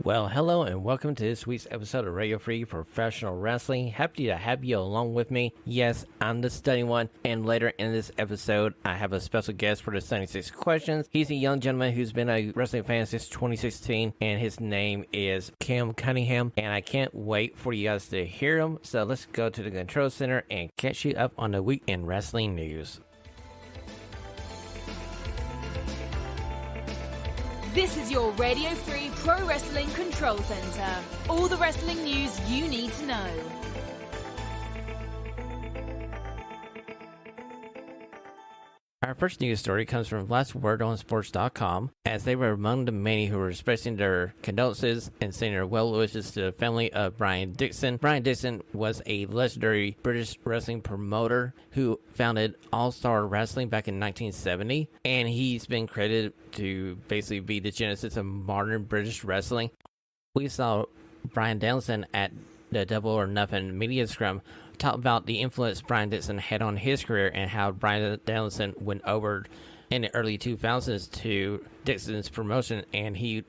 Well, hello and welcome to this week's episode of Radio Free Professional Wrestling. Happy to have you along with me. Yes, I'm the study one, and later in this episode, I have a special guest for the 76 questions. He's a young gentleman who's been a wrestling fan since 2016, and his name is Kam Cunningham, and I can't wait for you guys to hear him. So let's go to the control center and catch you up on the week in wrestling news. This is your Radio Free Pro Wrestling Control Center. All the wrestling news you need to know. Our first news story comes from lastwordonsports.com, as they were among the many who were expressing their condolences and sending their well wishes to the family of Brian Dixon. Brian Dixon was a legendary British wrestling promoter who founded All Star Wrestling back in 1970, and he's been credited to basically be the genesis of modern British wrestling. We saw Brian Dixon at the Double or Nothing media scrum talk about the influence Brian Dixon had on his career and how Brian Dixon went over in the early 2000s to Dixon's promotion, and he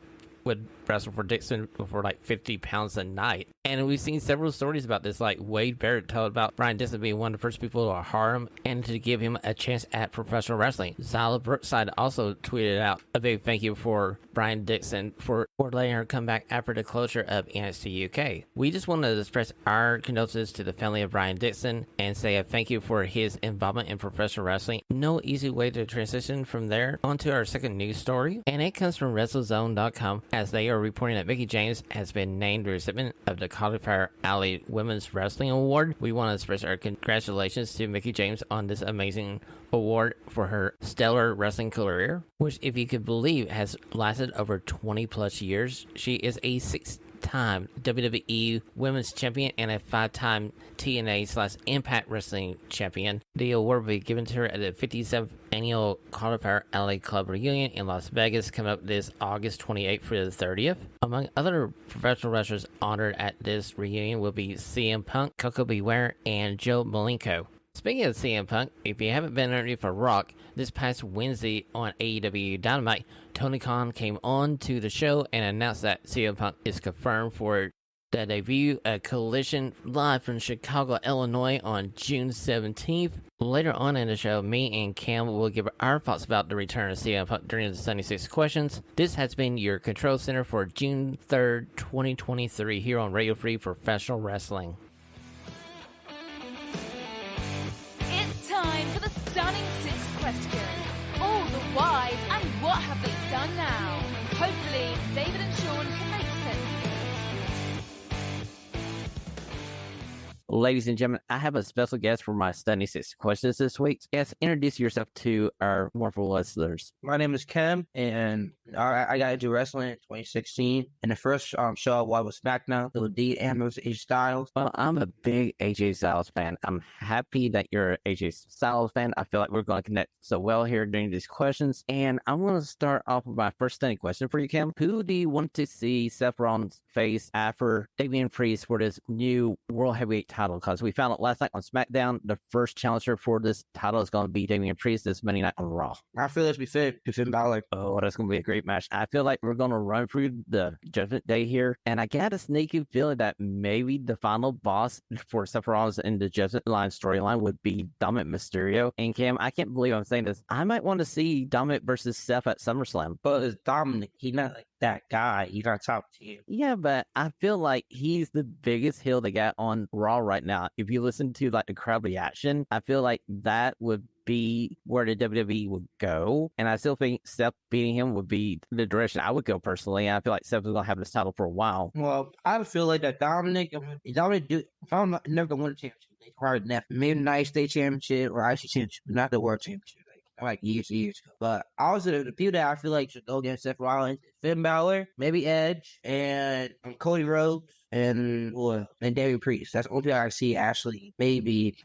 would wrestle for Dixon for like 50 pounds a night. And we've seen several stories about this, like Wade Barrett told about Brian Dixon being one of the first people to hire him and to give him a chance at professional wrestling. Zyla Brookside also tweeted out a big thank you for Brian Dixon for letting her come back after the closure of NXT UK. We just want to express our condolences to the family of Brian Dixon and say a thank you for his involvement in professional wrestling. No easy way to transition from there onto our second news story, and it comes from WrestleZone.com, as they are reporting that Mickie James has been named the recipient of the Cauliflower Alley Women's Wrestling Award. We want to express our congratulations to Mickie James on this amazing award for her stellar wrestling career, which, if you could believe, has lasted over 20 plus years. She is a six-time WWE Women's Champion and a 5-time TNA/Impact Wrestling Champion. The award will be given to her at the 57th Annual Cauliflower Alley Club reunion in Las Vegas, coming up this August 28th through the 30th. Among other professional wrestlers honored at this reunion will be CM Punk, Coco Beware, and Joe Malenko. Speaking of CM Punk, if you haven't been underneath a rock, this past Wednesday on AEW Dynamite, Tony Khan came on to the show and announced that CM Punk is confirmed for the debut of Collision live from Chicago, Illinois on June 17th. Later on in the show, me and Kam will give our thoughts about the return of CM Punk during the 76 questions. This has been your Control Center for June 3rd, 2023 here on Radio Free Professional Wrestling. Time for the stunning 6 questions. All the whys and what have they done now? Hopefully, David and Shawn can make sense of this. Ladies and gentlemen, I have a special guest for my Stunning 6 questions this week. Yes, introduce yourself to our wonderful listeners. My name is Kam, and I got into wrestling in 2016. And the first show I watched was SmackDown. It was Dean Ambrose, AJ Styles. Well, I'm a big AJ Styles fan. I'm happy that you're an AJ Styles fan. I feel like we're going to connect so well here during these questions. And I'm going to start off with my first stunning question for you, Kam. Who do you want to see Seth Rollins face after Damian Priest for this new World Heavyweight title? Because we found out last night on SmackDown, the first challenger for this title is going to be Damian Priest this Monday night on Raw. I feel it's be fit to Finn Balor. Oh, that's going to be a great match. I feel like we're going to run through the Judgment Day here, and I got a sneaky feeling that maybe the final boss for Seth Rollins in the Judgment Line storyline would be Dominic Mysterio. And Kam, I can't believe I'm saying this. I might want to see Dominic versus Seth at SummerSlam. But it's Dominic. He's not like that guy. He's not top tier. Yeah, but I feel like he's the biggest heel they got on Raw right now. If you listen to like the crowd reaction, I feel like that would be where the WWE would go. And I still think Seth beating him would be the direction I would go personally. And I feel like Seth is going to have this title for a while. Well, I feel like that Dominic, if I'm never going to win a championship, they probably never. Maybe the United States Championship or IC Championship, but not the World Championship. Like years ago. But also the people that I feel like should go against Seth Rollins, Finn Balor, maybe Edge, and Cody Rhodes, and Damian Priest. That's the only thing I see actually maybe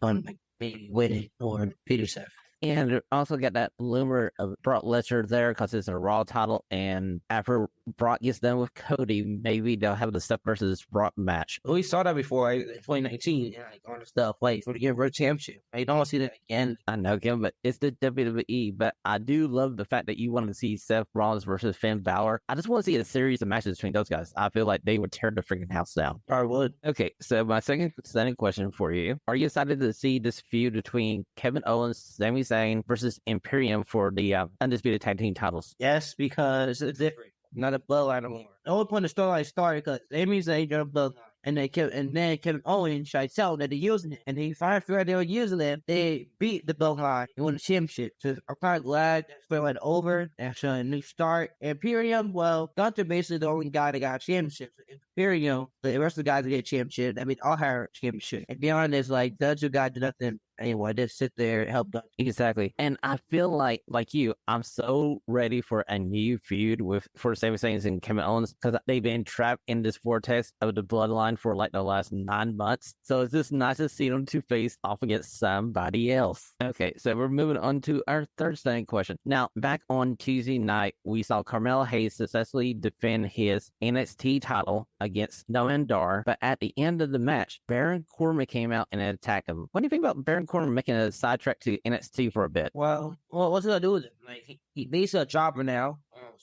winning or beating Seth. And also got that rumor of Brock Lesnar there because it's a Raw title. And after Brock gets done with Cody, maybe they'll have the Seth versus Brock match. We saw that before, like, in 2019, like, on the stuff, like, for the World Championship. I don't want to see that again. I know, Kim, but it's the WWE. But I do love the fact that you want to see Seth Rollins versus Finn Balor. I just want to see a series of matches between those guys. I feel like they would tear the freaking house down. I would. Okay, so my second question for you. Are you excited to see this feud between Kevin Owens, Sami Zayn versus Imperium for the Undisputed Tag Team titles? Yes, because it's different. Not a bloodline anymore. The only point the storyline started because Sami Zayn got a bloodline. And then Kevin Owens tried to tell them that they're using it. And they finally figured out they were using it. They beat the Bloodline and won the championship. So I'm kind of glad that story went over and showing a new start. Imperium, well, Gunther basically the only guy that got a championship. So Imperium, the rest of the guys that get a championship, I mean, all have a championship. And beyond this, like, the other guy did nothing. Anyway, just sit there and help Gunther. Exactly. And I feel like you, I'm so ready for a new feud for Sami Zayn and Kevin Owens because they've been trapped in this vortex of the Bloodline for like the last 9 months. So it's just nice to see them to face off against somebody else. Okay, so we're moving on to our third standing question. Now, back on Tuesday night, we saw Carmelo Hayes successfully defend his NXT title against Noam Dar, but at the end of the match, Baron Corbin came out and attacked him. What do you think about Baron Corbin making a sidetrack to NXT for a bit? Well, what's he gonna do with it? Like, he basically a jobber now,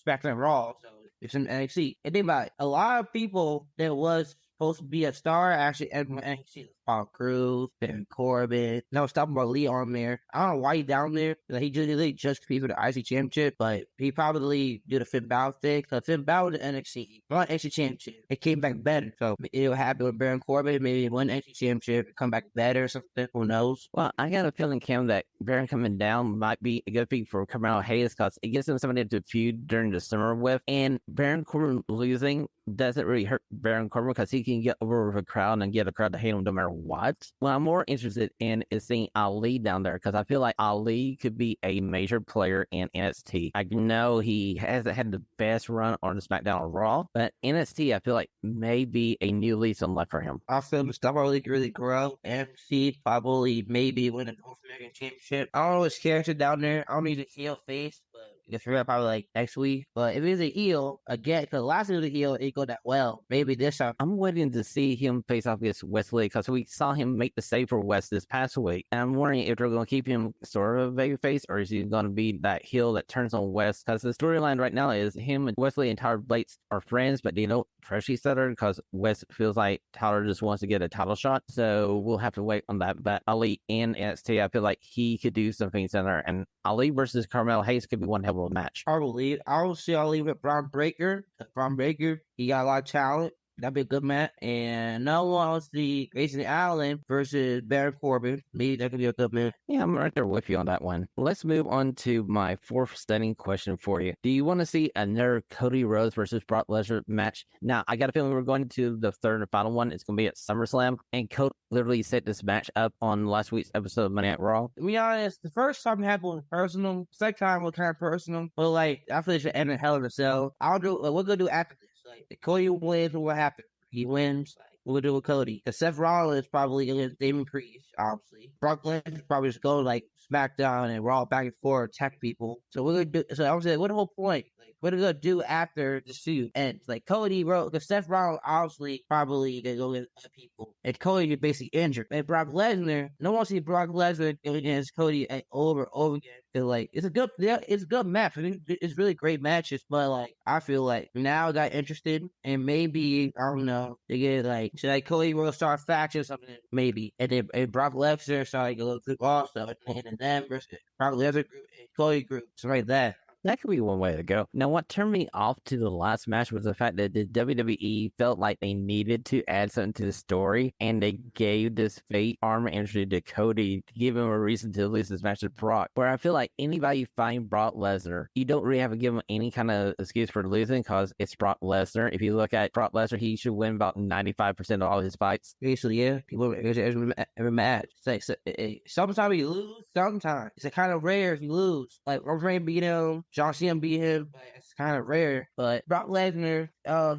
SmackDown Raw, so it's in NXT. And think about it, a lot of people that was supposed to be a star actually ended up in NXT. Paul Cruz, Baron Corbin. No, stop about Lee on there. I don't know why he's down there. Like, he just competed for the IC Championship, but he probably did a Finn Balor thing. Because Finn Balor did NXT. He won NXT Championship. It came back better. So it'll happen with Baron Corbin. Maybe win NXT Championship, come back better or something. Who knows? Well, I got a feeling, Cam, that Baron coming down might be a good thing for Carmelo Hayes because it gives him somebody to feud during the summer with. And Baron Corbin losing doesn't really hurt Baron Corbin because he can get over with a crowd and get a crowd to hate him no matter what. What I'm more interested in is seeing Ali down there because I feel like Ali could be a major player in NXT. I know he hasn't had the best run on the SmackDown or Raw, but NXT I feel like may be a new lease on life for him. I feel the stuff really grow. MC probably maybe win a North American Championship. I don't know his character down there. I don't need a heel face, but you can figure out probably like next week. But if he's a heel again, because last time he was a heel, it go that well. Maybe this time. I'm waiting to see him face off against Wesley because we saw him make the save for West this past week. And I'm wondering if they're going to keep him sort of a babyface or is he going to be that heel that turns on West? Because the storyline right now is him and Wesley and Tyler Bates are friends, but they don't trust each other because West feels like Tyler just wants to get a title shot. So we'll have to wait on that. But Ali in NXT, I feel like he could do some things in there. And Ali versus Carmelo Hayes could be one hell of a match. I will see Ali with Braun Breaker. Braun Breaker, he got a lot of talent. That'd be a good match. And no one else the Grayson Allen versus Baron Corbin. Maybe that could be a good match. Yeah, I'm right there with you on that one. Let's move on to my fourth standing question for you. Do you want to see another Cody Rhodes versus Brock Lesnar match? Now, I got a feeling we're going to the third and final one. It's going to be at SummerSlam. And Cody literally set this match up on last week's episode of Monday Night Raw. To be honest, the first time it happened was personal. Second time was kind of personal. But like, I feel it should end in Hell in a Cell. We're going to do after this. Like, if Cody wins, what happened? He wins. Like, we'll do with Cody. Because Seth Rollins probably against Damon Priest, obviously. Brock Lesnar probably just go like SmackDown and Raw back and forth, attack people. So we're gonna do. So I was like, what the whole point? Like, what are we gonna do after the feud ends? Like Cody wrote, because Seth Rollins obviously probably gonna go against other people, and Cody is basically injured. And Brock Lesnar, no one sees Brock Lesnar against Cody over and over again. Feel like it's a good match. I mean, it's really great matches, but like I feel like now I got interested, and maybe I don't know, they get like should like Cody will start a faction or something, maybe, and then Brock Lesnar started a little group also, and then versus Brock Lesnar group and Cody group, so right there. That could be one way to go. Now, what turned me off to the last match was the fact that the WWE felt like they needed to add something to the story, and they gave this fake arm injury to Cody to give him a reason to lose this match to Brock. Where I feel like anybody fighting Brock Lesnar, you don't really have to give him any kind of excuse for losing because it's Brock Lesnar. If you look at Brock Lesnar, he should win about 95% of all his fights. Basically, yeah. People every match. It's like, sometimes you lose, sometimes. It's kind of rare if you lose. Like, Roman Reigns beat him. John Cena beat him, but it's kind of rare. But Brock Lesnar,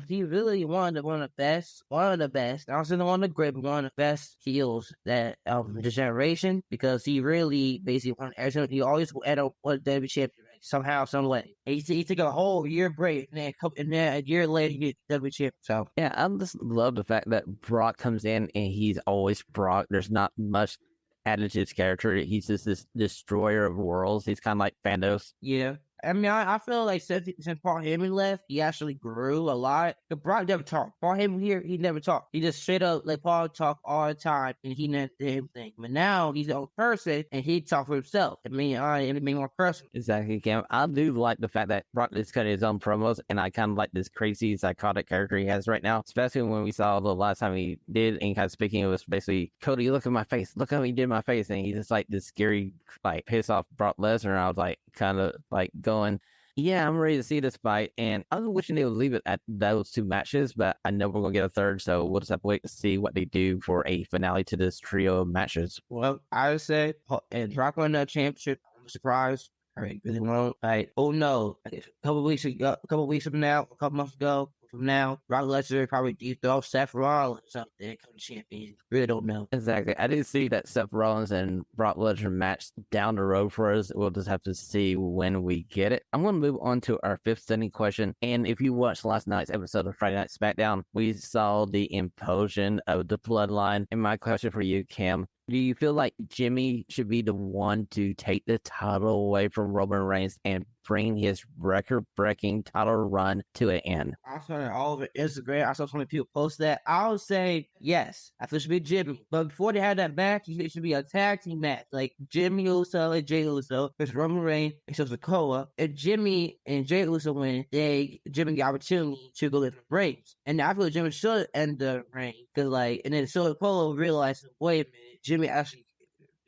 he really one of the best. I don't say one of the great, but one of the best heels that this generation, because he really basically won everything. He always ended up with WWE champion somehow, some way. He took a whole year break, and then a year later he get WWE champion. So yeah, I just love the fact that Brock comes in and he's always Brock. There's not much added to his character. He's just this destroyer of worlds. He's kind of like Thanos. Yeah. I mean, I feel like since Paul Heyman left, he actually grew a lot. But Brock never talked. Paul Heyman here, he never talked. He just straight up let Paul talk all the time, and he never did anything. But now he's his own person, and he talk for himself. I mean, it made more personal. Exactly, Cam. I do like the fact that Brock is cutting his own promos, and I kind of like this crazy psychotic character he has right now, especially when we saw the last time he did, and kind of speaking, it was basically, Cody, look at my face. Look how he did my face. And he's just like this scary, like, piss off Brock Lesnar. And I was like, kind of like going, yeah, I'm ready to see this fight, and I was wishing they would leave it at those two matches, but I know we're going to get a third, so we'll just have to wait to see what they do for a finale to this trio of matches. Well, I would say, and Brock won that championship, I'm surprised. All right, really wrong. Like, oh no, a couple weeks from now, a couple months ago, from now, Brock Lesnar probably deep throw Seth Rollins or something, come champion. Really don't know. Exactly. I did see that Seth Rollins and Brock Lesnar match down the road for us. We'll just have to see when we get it. I'm going to move on to our fifth standing question. And if you watched last night's episode of Friday Night SmackDown, we saw the implosion of the Bloodline. And my question for you, Cam, do you feel like Jimmy should be the one to take the title away from Roman Reigns and bring his record-breaking title run to an end? I saw all over Instagram. I saw so many people post that. I would say yes. I feel it should be Jimmy. But before they had that match, it should be a tag team match. Like Jimmy Uso and Jay Uso versus Roman Reigns and Sikoa. If Jimmy and Jay Uso win, Jimmy got opportunity to go live in Reigns. And I feel like Jimmy should end the reign. And then Sikoa realized, wait a minute,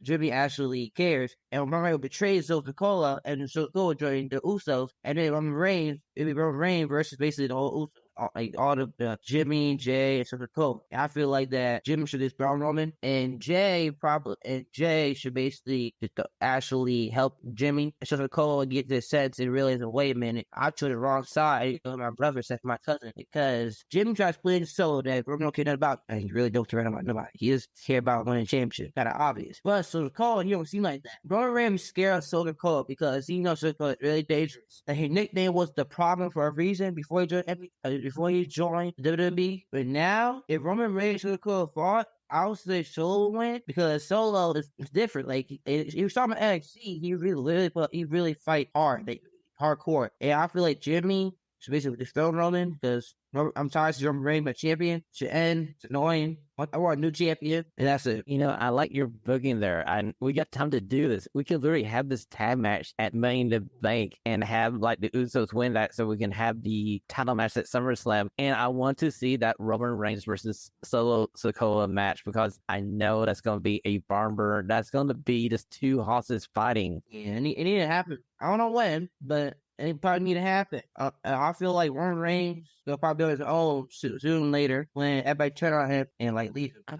Jimmy actually cares, and Roman Reigns betrays Coca-Cola, and Coca-Cola joined the Usos, and then Roman Reigns, it'd be Roman Reigns versus basically the whole Usos. Like all the Jimmy, Jay, and Sikoa. I feel like that Jimmy should just brown Roman, and Jay should basically just actually help Jimmy and Sikoa get this sense and realize, wait a minute, I took the wrong side. My brother said my cousin, because Jimmy tries to play it so that Roman don't care nothing about, and he really don't care about nobody. He just care about winning championship. Kind of obvious. But Sikoa, he don't seem like that. Roman Reigns scared of Sikoa because he knows Sikoa is really dangerous. And his nickname was the problem for a reason before he joined WWE. But now, if Roman Reigns could have fought, I would say Solo win, because Solo is different. Like, he was talking about NXT, he really fight hard, hardcore. And I feel like Jimmy should basically dethrone Roman, because I'm tired of Roman Reigns, my champion. Should end. It's annoying. I want a new champion, and that's it. You know, I like your booking there. And we got time to do this. We could literally have this tag match at Money in the Bank and have like the Usos win that, so we can have the title match at SummerSlam. And I want to see that Roman Reigns versus Solo Sikoa match, because I know that's going to be a barn burner. That's going to be just two horses fighting. Yeah, it need to happen. I don't know when, but it probably need to happen. I feel like Roman Reigns will probably do his own soon later when everybody turn on him and like leave him. I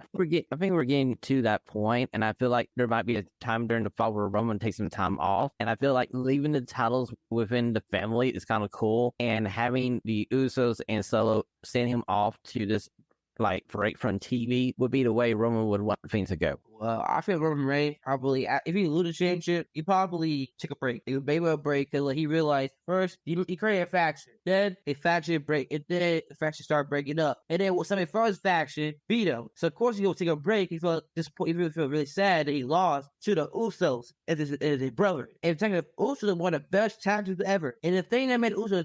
think we're getting to that point, and I feel like there might be a time during the fall where Roman takes some time off, and I feel like leaving the titles within the family is kind of cool, and having the Usos and Solo send him off to this like break from TV would be the way Roman would want things to go. Well, I feel Roman Reigns probably, if he lose the championship, he probably took a break. He would maybe a break because he realized first he created a faction, then a faction break, and then the faction started breaking up, and then somebody from his faction beat him. So of course he would take a break. He felt disappointed. He really felt really sad that he lost to the Usos as his brother. And the Usos are one of the best tag teams ever. And the thing that made Usos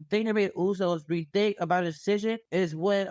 rethink about his decision is when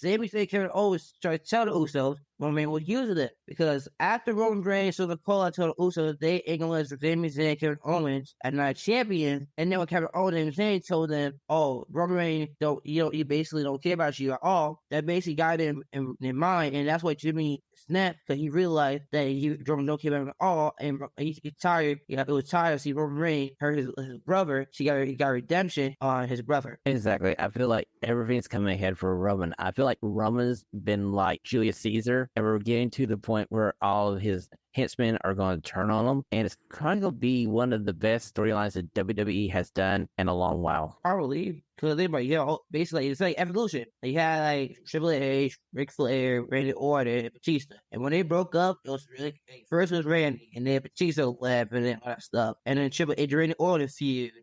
Sami Zayn Kevin Owens tried to tell the Usos Roman Reigns was using it, because after Roman Reigns so the call told the Usos they acknowledged Sami Zayn and Kevin Owens as not champions, and then when Kevin Owens and Zayn told them, "Oh, Roman Reigns he basically don't care about you at all," that basically got him in mind, and that's why Jimmy snapped, because he realized that Roman don't care about him at all, and he tired. It was tired to see Roman Reigns hurt his brother. He got redemption on his brother. Exactly. I feel like everything's coming ahead for Roman. I feel like Roman's been like Julius Caesar character, and we're getting to the point where all of his henchmen are going to turn on him, and it's kind of going to be one of the best storylines that WWE has done in a long while. Probably. Because they were, basically, it's like evolution. They had, like, Triple H, Ric Flair, Randy Orton, and Batista. And when they broke up, it was really, like, first it was Randy, and then Batista left, and then all that stuff. And then Triple H, Randy Orton feud,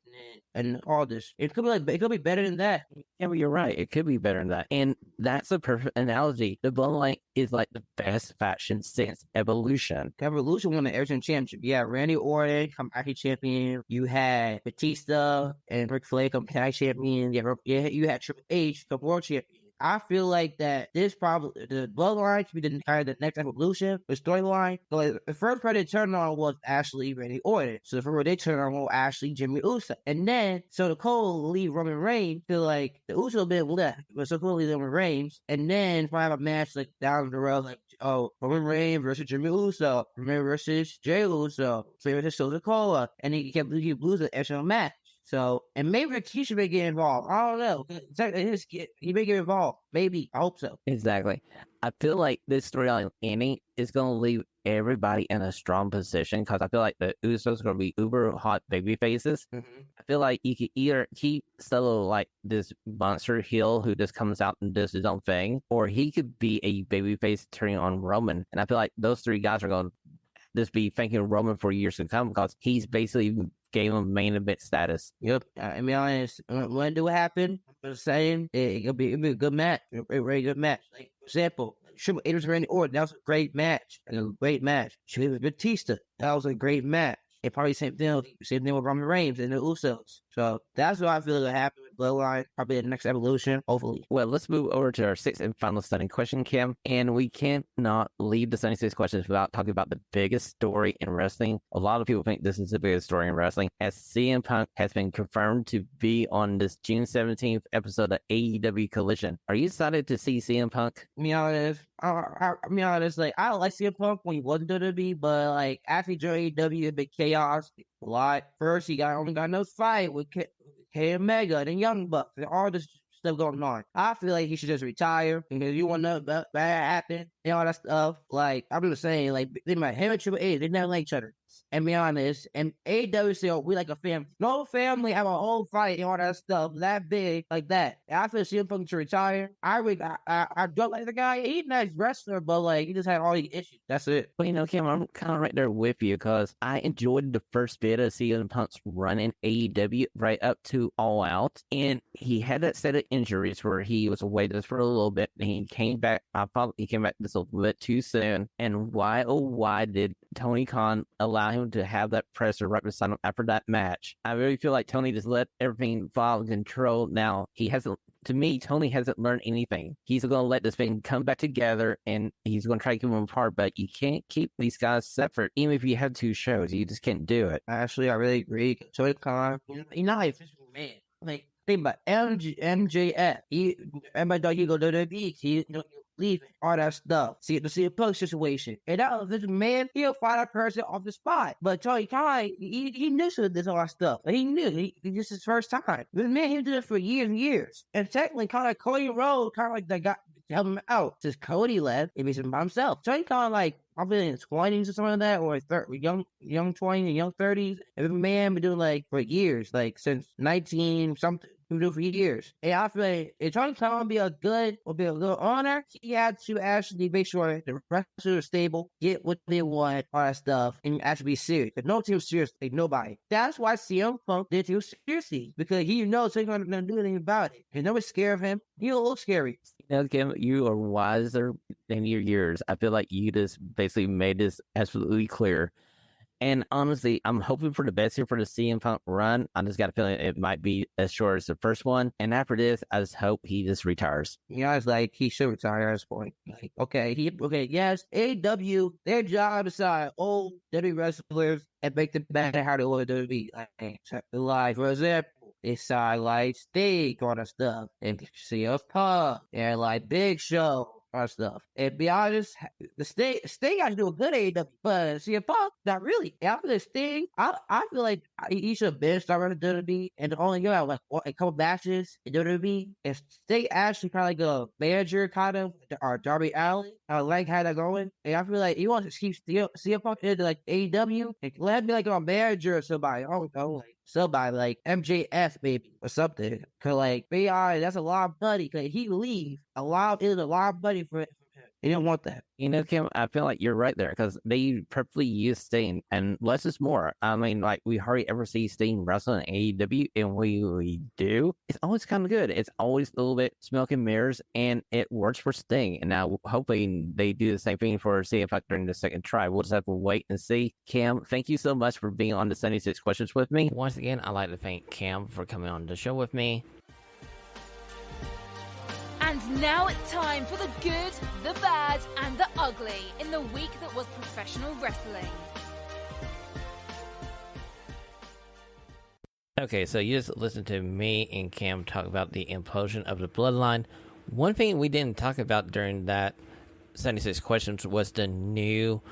and all this. It could be better than that. Yeah, well, you're right. It could be better than that. And that's a perfect analogy. The Bloodline is like the best faction since Evolution. Evolution won the Everton Championship. Yeah, Randy Orton, come back champion. You had Batista and Ric Flair come back champion. Yeah, you had Triple H come world champion. I feel like that this probably the Bloodline should be the next evolution, the storyline. So like, the first person they turned on was Ashley, Randy Orton. So the first they turned on was Ashley, Jimmy Uso, and then so the Cole leave Roman Reigns feel like the Uso bit left, but so Cole leave Roman Reigns, and then probably have a match like down the road like Roman Reigns versus Jimmy Uso, Roman versus Jey Uso, so versus Solo Cola, and he kept losing the extra match. So, and maybe Rikishi may get involved. I don't know. He may get involved. Maybe. I hope so. Exactly. I feel like this storyline ending is going to leave everybody in a strong position because I feel like the Usos are going to be uber hot baby faces. Mm-hmm. I feel like you could either keep Solo like this monster heel who just comes out and does his own thing, or he could be a baby face turning on Roman. And I feel like those three guys are going to just be thanking Roman for years to come because he's basically gave him main event status. Yep. I mean, honest, when do it happen? I'm just saying, it'll be a good match. A very good match. Like, for example, Triple H was Randy Orton. That was a great match. She was Batista. That was a great match. And probably same thing with Roman Reigns and the Usos. So that's what I feel will happen with Bloodline. Probably the next evolution, hopefully. Well, let's move over to our sixth and final stunning question, Kim. And we cannot leave the 76 questions without talking about the biggest story in wrestling. A lot of people think this is the biggest story in wrestling, as CM Punk has been confirmed to be on this June 17th episode of AEW Collision. Are you excited to see CM Punk? To be honest, like, I don't like CM Punk when he wasn't WWE, but like after he joined AEW, it been chaos a lot. First, he only got no fight with K Omega and Young Bucks and all this stuff going on. I feel like he should just retire because you want to know about bad happening and all that stuff. Like, I'm just saying, like, him and Triple H, they never like each other. And be honest, and AEW say, we like a family. No family have a whole fight and all that stuff that big like that. And I feel CM Punk to retire. I don't like the guy. He's a nice wrestler, but like he just had all these issues. That's it. But Kim, I'm kind of right there with you because I enjoyed the first bit of CM Punk's run in AEW right up to All Out, and he had that set of injuries where he was away just for a little bit, and he came back. I thought he came back just a little bit too soon. And why, oh why did Tony Khan allow him to have that presser right beside him after that match? I really feel like Tony just let everything fall in control. Now Tony hasn't learned anything. He's going to let this thing come back together, and he's going to try to keep them apart, but you can't keep these guys separate. Even if you have two shows, you just can't do it. Actually, I really agree. Tony Khan, he's not a physical man. Like, think about MJF. Everybody thought he'd go to WWE. He leaving, all that stuff. See the CM Punk situation. And that was this man, he'll find a person off the spot. But Tony Khan, he knew this all that stuff. He knew. This is his first time. This man, he did it for years and years. And technically, kind of like Cody Rhodes, kind of like that got help him out. Since Cody left, he was by himself. Tony Khan, like, probably in his 20s or something like that, or young 20s and young 30s. And the man been doing like for years, like since 19 something. He do for years. And I feel like if Tony Khan will be a good owner, he had to actually make sure the wrestlers are stable, get what they want, all that stuff, and actually be serious. If no team was serious, like nobody. That's why CM Punk did too seriously, because he knows he's not going to do anything about it. And nobody's scared of him. He don't look scary. Kim, you are wiser than your years. I feel like you just basically made this absolutely clear. And honestly, I'm hoping for the best here for the CM Punk run. I just got a feeling it might be as short as the first one. And after this, I just hope he just retires. Yeah, it's like he should retire at this point. Like, yes, AEW, their job is to old WWE wrestlers and make them better how they want to be. Like, for example, they side like Steak, all that stuff. And CM Punk, and like Big Show. all that stuff. And be honest, the Sting got to do a good AEW, but CM Punk, not really. After the Sting, I feel like he should have been starting to WWE, and the only guy like a couple matches in WWE, and Sting actually kind of like a manager kind of, or Darby Allin. I like how that going, and I feel like he wants to keep CM Punk into like AEW, and let me like a manager or somebody. I don't know, like somebody like MJF maybe or something. Cause like be honest, that's a lot of money. Cause he leave a lot of money for him. He didn't want that. Kim, I feel like you're right there because they purposely use Sting, and less is more. I mean, like, we hardly ever see Sting wrestle in AEW, and we do, it's always kind of good. It's always a little bit smoke and mirrors, and it works for Sting. And now, hoping they do the same thing for CM Punk during the second try. We'll just have to wait and see. Cam, thank you so much for being on the 76 Questions with me. Once again, I'd like to thank Cam for coming on the show with me. And now it's time for the good, the bad, and the ugly in the week that was professional wrestling. Okay, so you just listened to me and Cam talk about the implosion of the Bloodline. One thing we didn't talk about during that 76 Questions was the new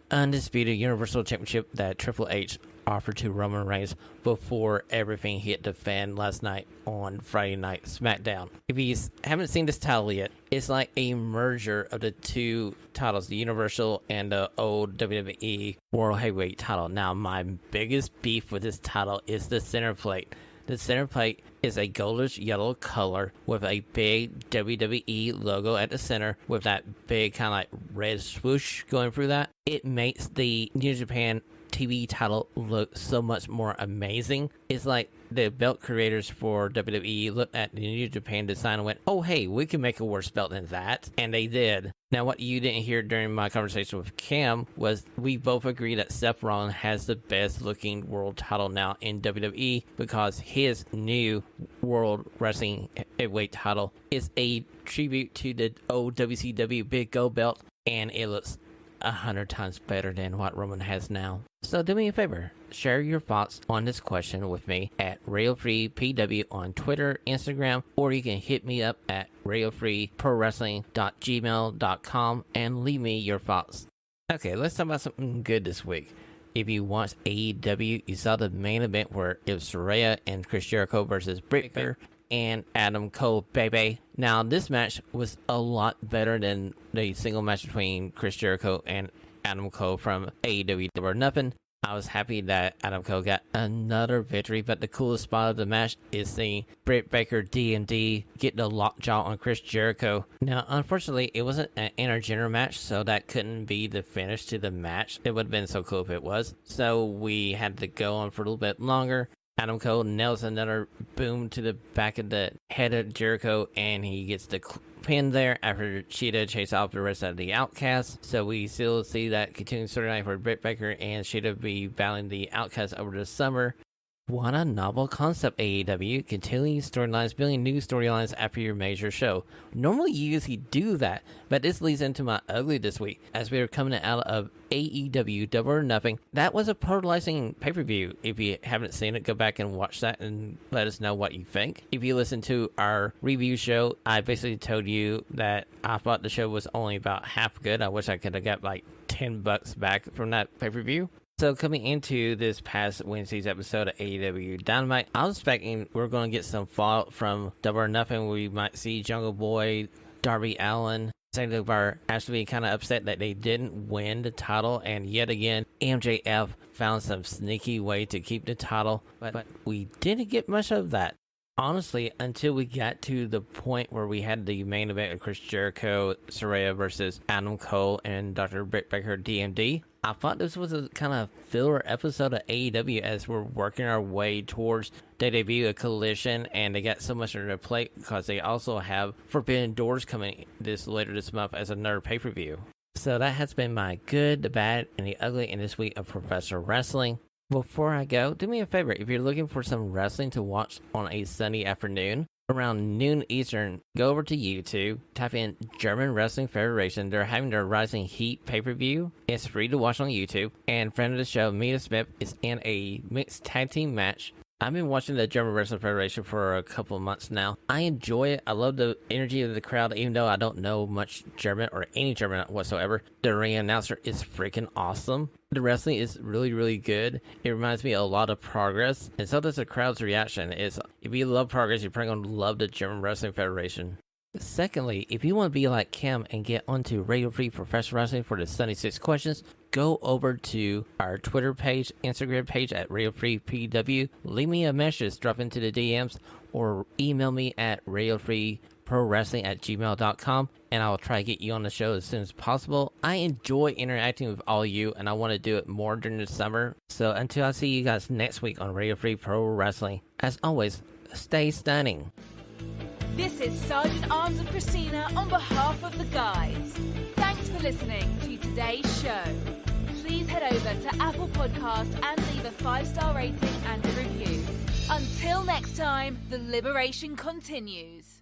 Undisputed Universal Championship that Triple H offered to Roman Reigns before everything hit the fan last night on Friday Night SmackDown. If you haven't seen this title yet, it's like a merger of the two titles, the Universal and the old WWE World Heavyweight title. Now, my biggest beef with this title is the center plate. The center plate is a goldish yellow color with a big WWE logo at the center with that big kind of like red swoosh going through that. It makes the New Japan TV title look so much more amazing. It's like the belt creators for WWE looked at the New Japan design and went, oh hey, we can make a worse belt than that. And they did. Now, what you didn't hear during my conversation with Cam was we both agree that Seth Rollins has the best looking world title now in WWE because his new World Wrestling Heavyweight title is a tribute to the old WCW Big Gold belt, and it looks 100 times better than what Roman has now. So do me a favor, share your thoughts on this question with me at RadioFreePW on Twitter, Instagram, or you can hit me up at RadioFreeProWrestling.gmail.com and leave me your thoughts. Okay, let's talk about something good this week. If you watched AEW, you saw the main event where it was Saraya and Chris Jericho versus Britt Baker and Adam Cole, baby. Now, this match was a lot better than the single match between Chris Jericho and Adam Cole from AEW Double or Nothing. I was happy that Adam Cole got another victory, but the coolest spot of the match is seeing Britt Baker DMD get the lockjaw on Chris Jericho. Now, unfortunately, it wasn't an intergender match, so that couldn't be the finish to the match. It would have been so cool if it was. So we had to go on for a little bit longer. Adam Cole nails another boom to the back of the head of Jericho, and he gets the pin there after Sheeta chased off the rest of the Outcasts. So we still see that continuing storyline for Britt Baker and Sheeta be battling the Outcasts over the summer. What a novel concept, AEW. Continuing storylines, building new storylines after your major show. Normally you usually do that, but this leads into my ugly this week. As we are coming out of AEW Double or Nothing, that was a polarizing pay-per-view. If you haven't seen it, go back and watch that and let us know what you think. If you listen to our review show, I basically told you that I thought the show was only about half good. I wish I could have got like $10 back from that pay-per-view. So coming into this past Wednesday's episode of AEW Dynamite, I was expecting we're going to get some fallout from Double or Nothing. We might see Jungle Boy, Darby Allin, Sandy Bar actually kind of upset that they didn't win the title, and yet again, MJF found some sneaky way to keep the title, but we didn't get much of that. Honestly, until we got to the point where we had the main event of Chris Jericho, Saraya versus Adam Cole, and Dr. Britt Baker DMD, I thought this was a kind of filler episode of AEW as we're working our way towards the debut of Collision, and they got so much on their plate because they also have Forbidden Doors coming later this month as another pay-per-view. So that has been my good, the bad, and the ugly in this week of professional wrestling. Before I go, do me a favor. If you're looking for some wrestling to watch on a Sunday afternoon, around noon Eastern, go over to YouTube, type in German Wrestling Federation. They're having their Rising Heat pay-per-view. It's free to watch on YouTube. And friend of the show, Mia Smith, is in a mixed tag team match I've been watching the German Wrestling Federation for a couple of months now. I enjoy it. I love the energy of the crowd, even though I don't know much German or any German whatsoever. The ring announcer is freaking awesome. The wrestling is really, really good. It reminds me a lot of Progress, and so does the crowd's reaction. If you love Progress, you're probably going to love the German Wrestling Federation. Secondly, if you want to be like Kam and get onto Radio Free Professional Wrestling for the 76 questions, go over to our Twitter page, Instagram page at Radio Free PW. Leave me a message, drop into the DMs, or email me at radiofreeprowrestling@gmail.com, and I'll try to get you on the show as soon as possible. I enjoy interacting with all you, and I want to do it more during the summer. So until I see you guys next week on Radio Free Pro Wrestling, as always, stay stunning. This is Sergeant Arms of Christina on behalf of the guys. Thanks for listening to today's show. Please head over to Apple Podcasts and leave a 5-star rating and a review. Until next time, the liberation continues.